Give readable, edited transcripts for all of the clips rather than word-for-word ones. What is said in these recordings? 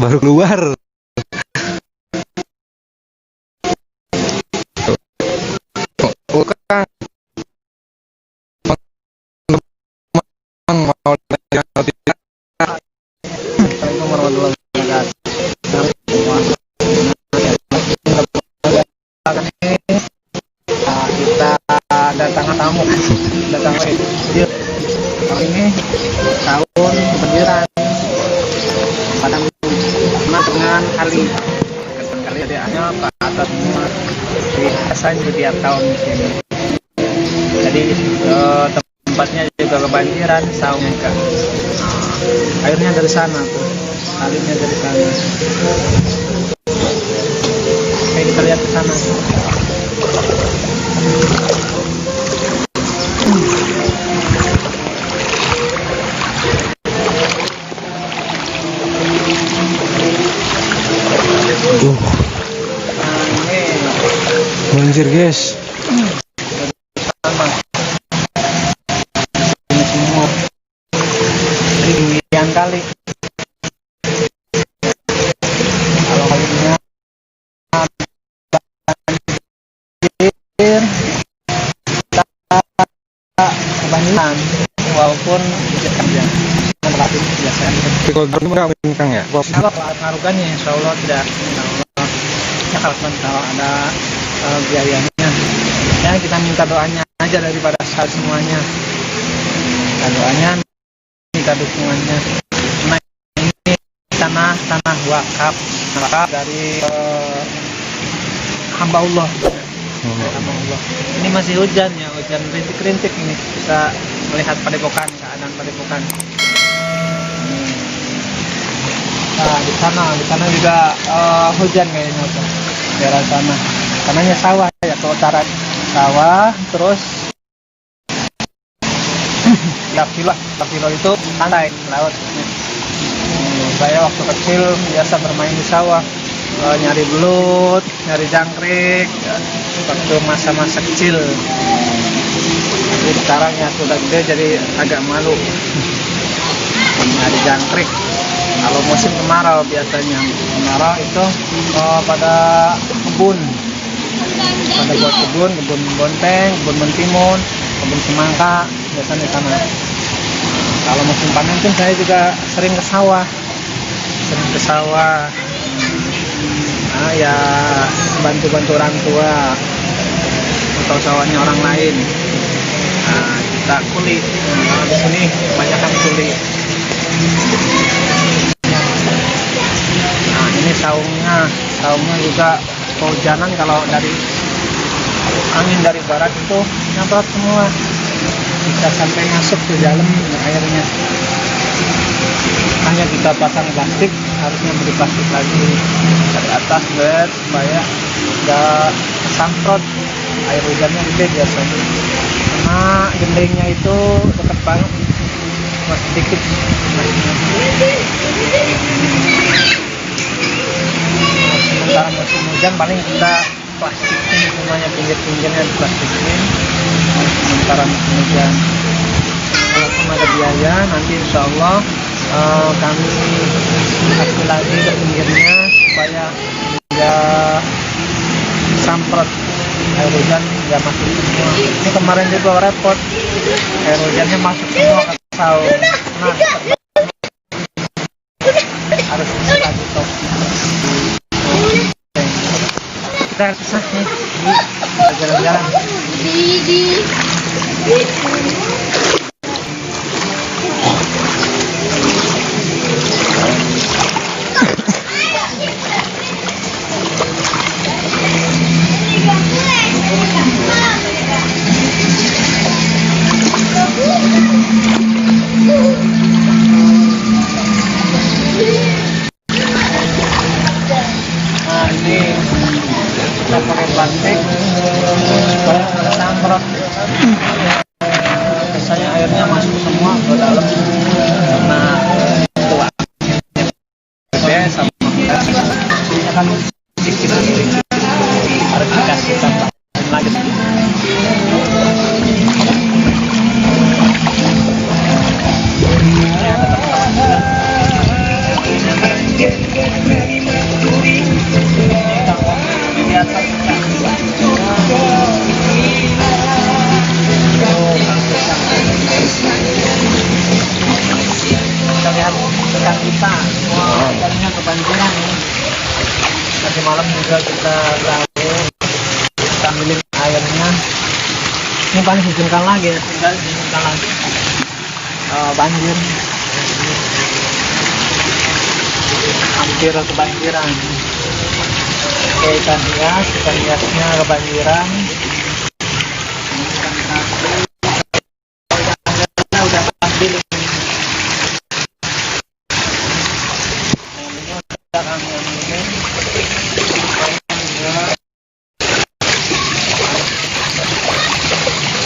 baru keluar. Bukan mau tidak. Assalamualaikum warahmatullahi wabarakatuh. Kita datang tamu, datang ini tahun kebanjiran padang dengan kali hadiahnya Pak atas semua biasanya tiap tahun di sini. Jadi tempatnya juga kebanjiran, saungnya Kak. Airnya dari sana tuh, salibnya dari sana. Oke, kita lihat ke sana. Banjir guys. Sama. Ini semua. Ketinggian kali. Kalau kalinya banjir, kebanjiran, walaupun ya relatif biasa. Kalau berapa Kang ya? Kalau ngaruhkannya, insya Allah tidak. Ya kalau ada biayanya, ya kita minta doanya aja daripada saat semuanya. Minta doanya, minta dukungannya. Nah, ini tanah wakaf dari hamba Allah. Hamba Allah. Ini masih hujan ya, hujan rintik-rintik ini. Bisa melihat padepokan, keadaan padepokan. Nah, di sana juga hujan kayaknya tuh. Daerah sana. Kanannya sawah ya, ke utara sawah, terus Lapilo itu pantai laut. Saya waktu kecil biasa bermain di sawah, nyari belut, nyari jangkrik, ya, waktu masa-masa kecil. Jadi sekarang ya sudah gede jadi agak malu nyari jangkrik. Kalau musim kemarau biasanya, kemarau itu pada kebun, buat kebun bonteng, kebun mentimun, kebun semangka, biasanya di sana. Kalau musim panen pun saya juga sering ke sawah. Nah, ya bantu orang tua atau sawahnya orang lain. Nah, kita kuli. Nah, di sini kebanyakan kuli. Nah, ini saungnya juga kehujanan. Kalau dari angin dari barat itu nyemprot semua, bisa sampai masuk ke dalam airnya. Hanya kita pasang plastik, harusnya beli plastik lagi dari atas bed supaya nggak kesamprot. Air hujannya gede biasanya, karena gendengnya itu dekat banget, masih sedikit. Sementara musim hujan paling kita plastikin semuanya, pinggir-pinggirnya diplastikin. Sementara musim hujan, walaupun ada biaya, nanti insya Allah kami kasih lagi ke pinggirnya supaya nggak samprot air hujan, nggak masuk semua. Ini kemarin juga repot, air hujannya masuk semua ke saung. Nah, harus bisa lagi top. Kita susah nih, jalan-jalan. Nah, ini kita pakai plastik supaya nggak samprot. Biasanya airnya masuk semua ke dalam karena itu gede sama ini kan sedikit harus dikasih tambahan lagi. Ini ada tempat Kita lihat dekat kita, wah, ikannya kebanjiran nih. Tadi malam juga kita tahu, kita ambilin airnya. Ini paling diizinkan lagi ya, tinggal diizinkan lagi. Banjir, hampir kebanjiran. Oke, ikan hiasnya kebanjiran. Udah ambil.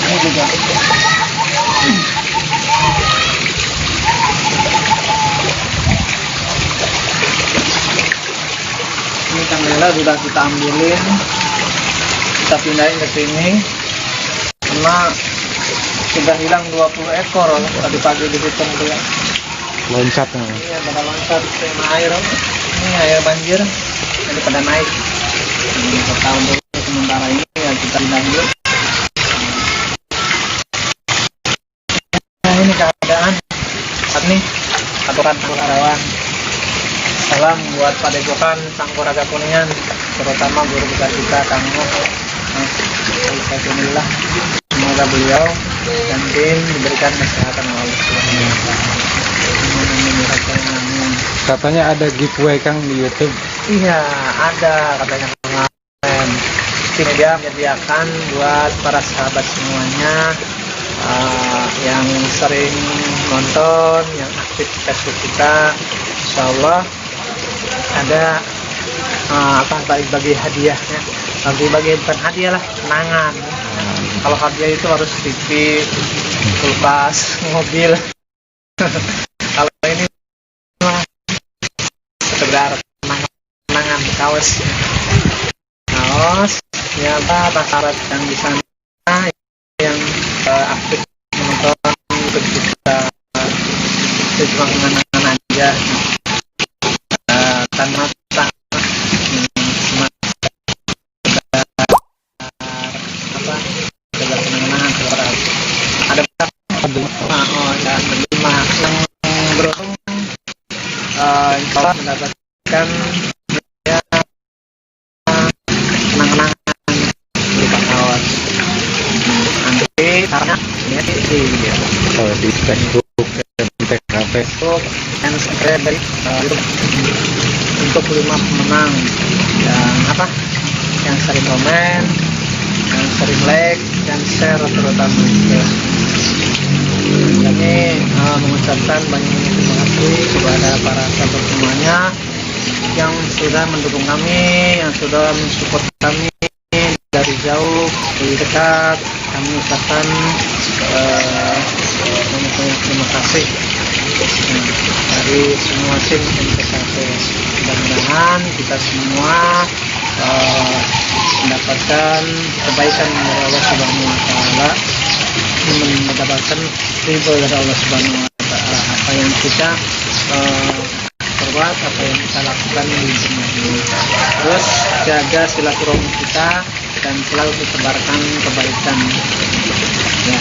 Ini juga ini ikan lele sudah kita ambilin, kita pindahin ke sini karena sudah hilang 20 ekor tadi pagi dihitung tuh ya. Loncatnya. Iya, pada loncat ke air. Ini air banjir, jadi pada naik. Kita tahu dulu sementara ini ya kita pindah dulu. Nah, ini keadaan saat ini aturan Tangkarawan. Salam buat Padepokan Sangkoraga Kuningan, terutama guru besar kita Kang Mas. Alhamdulillah, semoga beliau dan tim diberikan kesehatan oleh Allah Subhanahu wa Ta'ala. Katanya ada giveaway Kang di YouTube. Iya, ada katanya kemarin. Ini dia menyediakan buat para sahabat semuanya yang sering nonton, yang aktif Facebook kita. Insya Allah ada bagi hadiahnya. Bagi bukan hadiah lah, kenangan. Kalau hadiah itu harus TV, kulkas, mobil. Kalau ini sekedar kenangan kaos ternyata masyarakat yang di sana yang aktif menonton YouTube kita itu cuma kenangan aja tanpa sekedar kenangan ada berapa dan berlima yang beruntung insya Allah mendapatkan ya kenang-kenangan berupa kaos. Nanti karena ini di Facebook dan Facebook dan subscribe dari YouTube untuk 5 pemenang yang sering komen, yang sering like dan share terutama ya. Kami mengucapkan banyak terima kasih kepada para sahabat semuanya yang sudah mendukung kami, yang sudah mensupport kami dari jauh, dari dekat. Kami ucapkan banyak terima kasih dari semua tim investasi. Mudah-mudahan kita semua mendapatkan kebaikan dari Allah Subhanahu wa Ta'ala, mendapatkan ridho dari Allah Subhanahu wa Ta'ala. Apa yang kita perbuat, apa yang kita lakukan di dunia ini. Terus jaga silaturahmi kita dan selalu disebarkan kebaikan ya.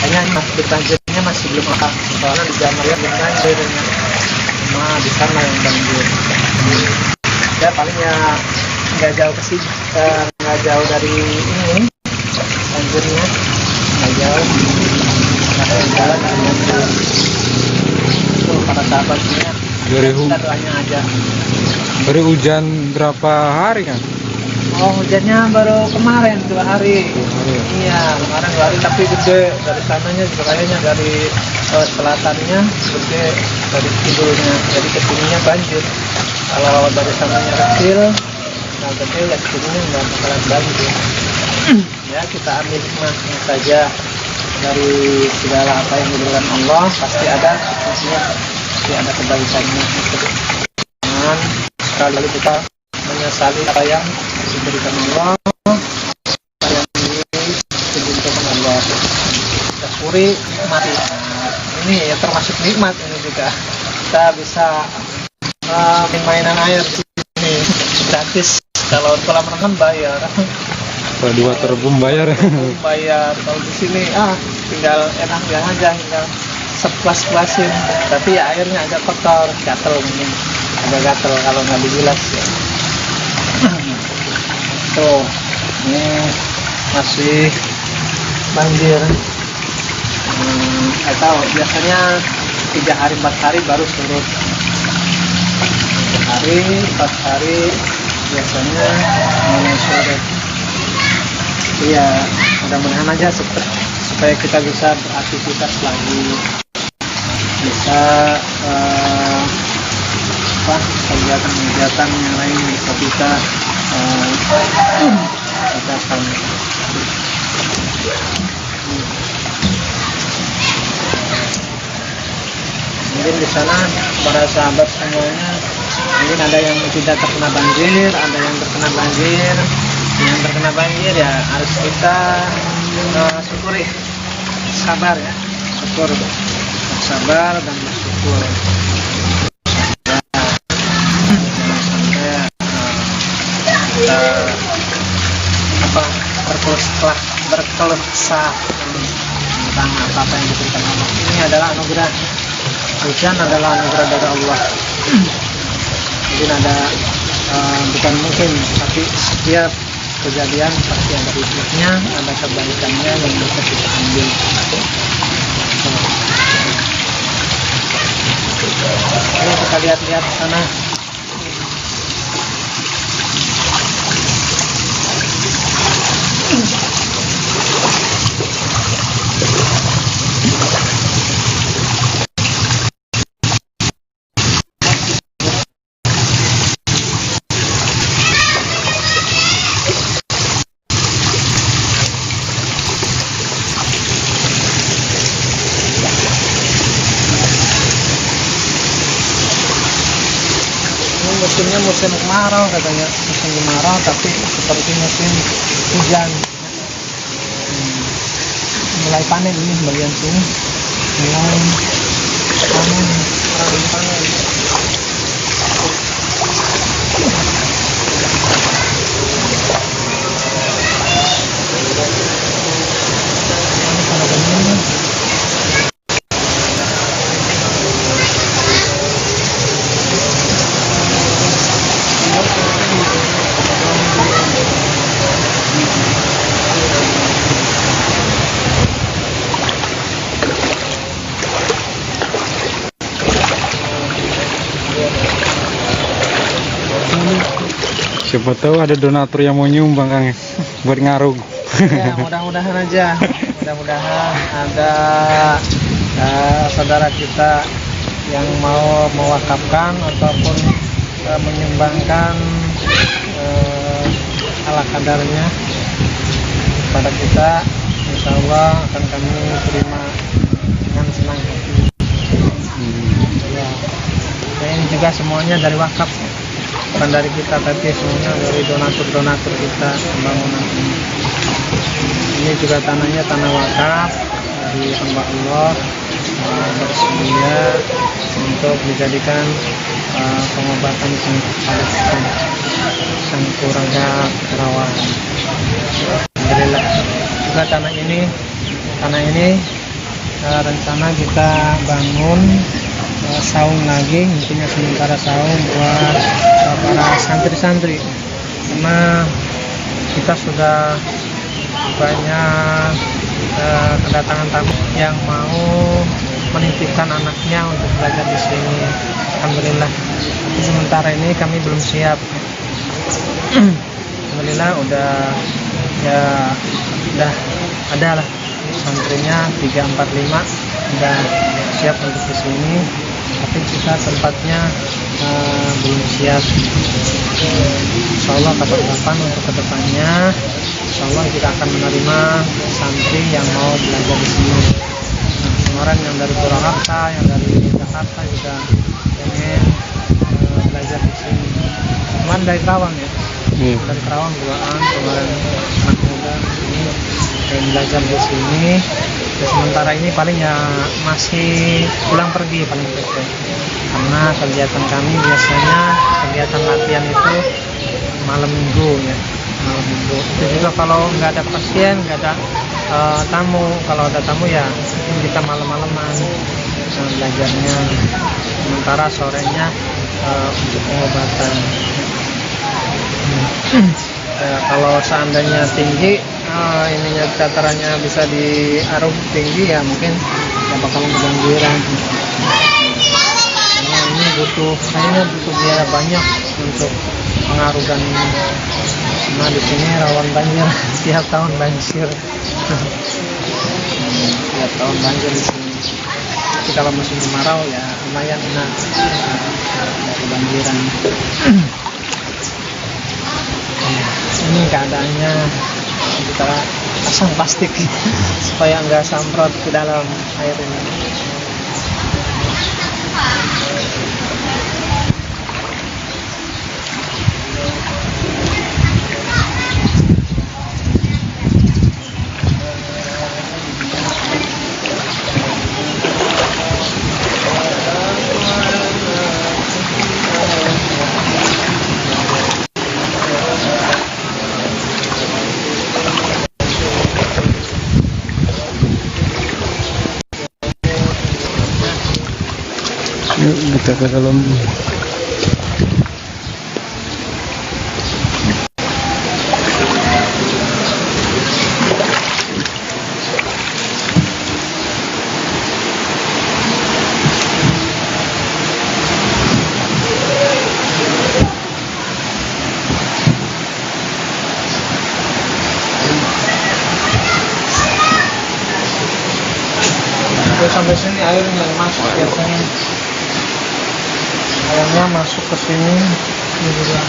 Hanya banjirnya masih belum apa, soalnya di Jamaria belum banjir ya. Cuma di sana yang banjir ya, paling ya nggak jauh nggak jauh dari ini banjirnya, nggak jauh, nggak jalan tuh para sahabatnya. Kita doanya aja. Baru hujan berapa hari kan? Oh, hujannya baru kemarin 2 hari. Iya, kemarin 2 hari, tapi gede dari sananya juga kayaknya dari selatannya gede, dari kidulnya, jadi kesininya banjir. Kalau dari sananya kecil, nah gede ya kesininya nggak bakalan banjir. Ya kita ambil hikmahnya saja dari segala apa yang diberikan Allah, pasti ada hikmahnya, pasti ada kebaikannya. Jangan sekali kita menyesali apa yang diberikan Allah, apa yang diberikan Allah. Syukuri, mati. Ini ini ya termasuk nikmat ini juga. Kita bisa mainan air di sini gratis. Kalau kolam renang bayar. Kalau di waterboom bayar. Bayar. Kalau di sini tinggal enak aja, tinggal seplas-plasin. Tapi ya airnya agak kotor, gatel mungkin. Agak gatel kalau nggak dibilas ya. Tuh, ini masih banjir. Atau biasanya 3 hari 4 hari baru surut. 3 hari 4 hari biasanya mulai surut. Iya, mudah-mudahan aja supaya kita bisa beraktivitas lagi, bisa kegiatan-kegiatan yang lain bisa kita kerjakan. Mungkin di sana para sahabat semuanya mungkin ada yang tidak terkena banjir, ada yang terkena banjir. Yang terkena banjir ya harus kita syukuri, sabar ya, sabar dan bersyukur. Kita berkeluh kesah tentang apa yang diberikan Allah. Ini adalah anugerah. Hujan adalah anugerah dari Allah. Mungkin ada bukan mungkin, tapi setiap kejadian pasti ada hikmahnya, ada kebaikannya yang bisa kita ambil. Ini kita lihat-lihat sana. Musimnya musim kemarau katanya, musim kemarau tapi seperti musim hujan. Mulai panen ini bagian sini, mulai panen. Siapa tahu ada donatur yang mau nyumbang Kang buat ngarung. Ya, mudah-mudahan aja. Mudah-mudahan ada saudara kita yang mau mewakafkan ataupun menyumbangkan ala kadarnya pada kita. Insya Allah akan kami terima dengan senang hati. Ya, ini juga semuanya dari wakaf. Bukan dari kita, tapi semuanya dari donatur-donatur kita pembangunan ini. Ini juga tanahnya tanah wakaf dari hamba Allah, bersedia untuk dijadikan pengobatan Sangkuraga Karawang. Alhamdulillah. Juga tanah ini rencana kita bangun saung lagi, intinya sementara saung buat para santri-santri, karena kita sudah banyak kedatangan tamu yang mau menitipkan anaknya untuk belajar di sini. Alhamdulillah. Tapi sementara ini kami belum siap. Alhamdulillah udah ada lah santrinya 3, 4, 5 udah siap untuk di sini. Tapi kita tempatnya belum siap. Insya Allah kapan-kapan untuk kedepannya, Insya Allah kita akan menerima santri yang mau belajar di sini. Orang yang dari Purwakarta, yang dari Jakarta juga pengen belajar di sini. Cuman dari Karawang ya, dari Karawang duaan kemarin anak muda ini pengen belajar di sini. Ya, sementara ini paling ya masih pulang pergi paling gitu, karena kegiatan kami biasanya kegiatan latihan itu malam minggu ya, malam minggu itu juga kalau nggak ada pasien, nggak ada tamu. Kalau ada tamu ya kita malam-malaman belajarnya, sementara sorenya untuk pengobatan. Kalau seandainya tinggi, ininya datarannya bisa diarum tinggi ya, mungkin ya bakal kebanjiran. Karena ini kayaknya butuh biaya banyak untuk mengarukan. Nah di sini rawan banjir, tiap tahun banjir. Tiap tahun banjir di sini. Tapi kalau musim kemarau ya lumayan enak, kebanjiran. Ini keadaannya, kita pasang plastik supaya nggak samprot ke dalam air ini. Yuk kita ke dalam. Sampai sini air nggak masuk biasanya. Airnya masuk ke sini, ini juga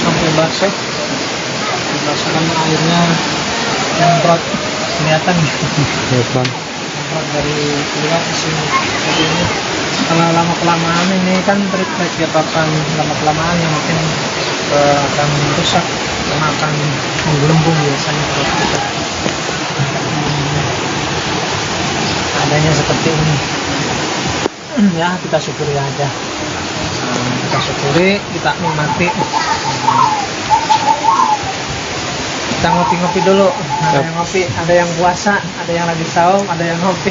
sampai basah. Basah kan airnya nyemprot, kelihatan ya. Nyemprot dari luar ke sini. Jadi ini kalau lama kelamaan ini kan trik-trik ya papan, lama kelamaan yang mungkin akan rusak karena akan menggelembung biasanya kalau kita. Adanya seperti ini ya, kita syukuri aja. Kita syukuri, kita nikmati. Kita ngopi-ngopi dulu. Ada yang ngopi, ada yang puasa, ada yang lagi saum, ada yang ngopi.